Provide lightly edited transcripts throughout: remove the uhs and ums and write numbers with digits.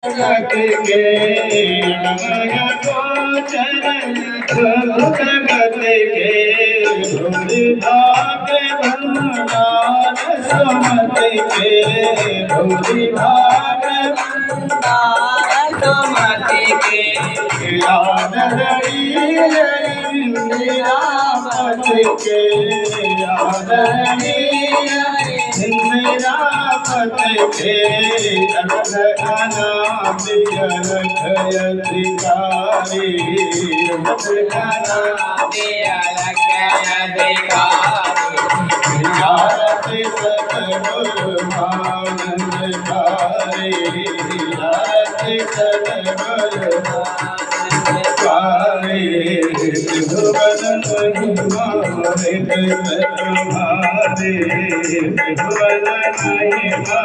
जगत के रमय गोचर जगत के भूरि भाग भंडार सुमत के भूरि भाग भंडार सुमत के याद रही निरामत के याद रही निरामत के अधिकारी आरती सतगुरु आनंदकारी आरती सतगुरु आनंदकारी भुवन महिमा तुम्हारे भुवन महिमा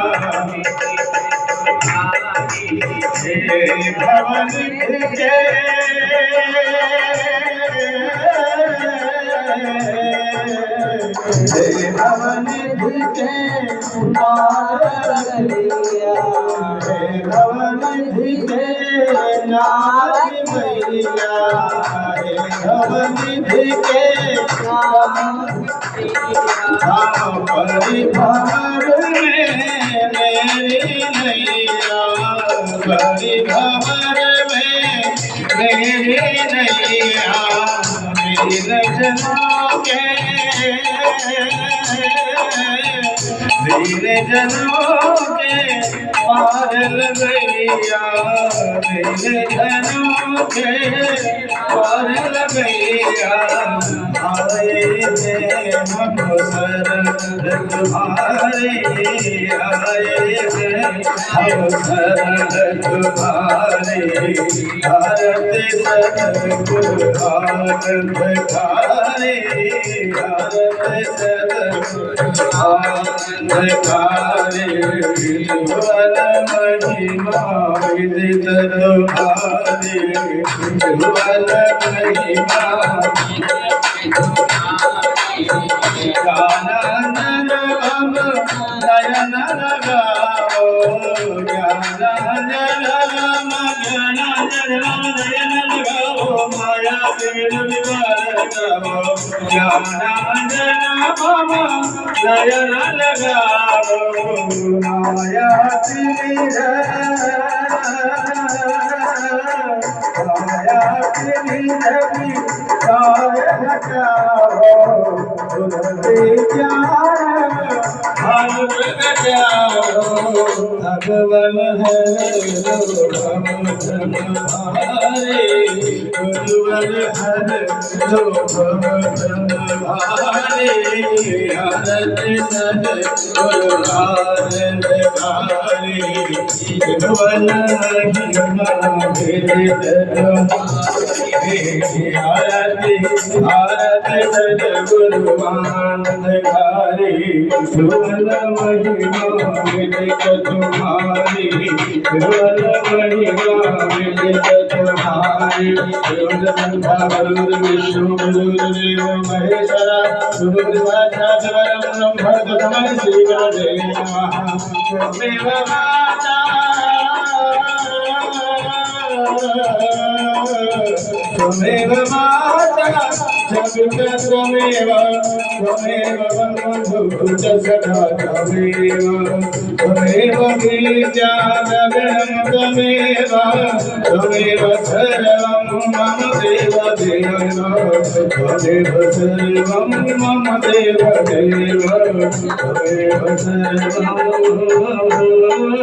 भवन के भवन के भवन के नाथ भैया भवन के परिवार में मेरी नैया परिवार में मेरी नैया मेरी रचना के मेरे जनों के पार लगैया मेरे जनों के पार लगैया आए थे हम शरण तुम्हारे आए थे हम शरण तुम्हारे भारत सतगुरु आनंदकारी भारत सतगुरु आनंदकारी भुवन महिमा विदित तुम्हारी भुवन महिमा ज्ञानानंद हम नयन लगाओ ज्ञानानंद हम नयन लगाओ माया विवाद गाओ ज्ञानानंद हम नयन लगाओ माया भगवन है गुरुवर हर भारे आरती सतगुरु आनंदकारी भुवन महिमा आरती आरती सतगुरु आनंदकारी भुवन महिमा विदित तुम्हारी भुवन महिमा विदित तुम्हारी गुरु विष्णु गुरुदेव महेश्वरा गुरु साक्षात् परब्रह्म तस्मै श्री गुरवे नमः त्वमेव माता त्वमेव माता जगत् त्वमेव त्वमेव बन्धुः च सदा त्वमेव त्वमेव बीजानगरं त्वमेव त्वमेव सर्वं मम देव देव त्वमेव सर्वं मम देव देव त्वमेव सर्वं मम देव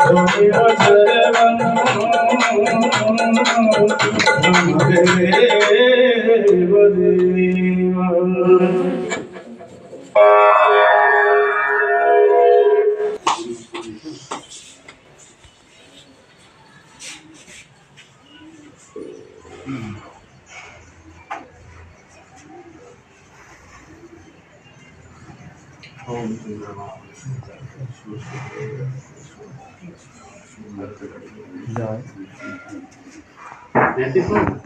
त्वमेव सर्वं मम देव Beautiful.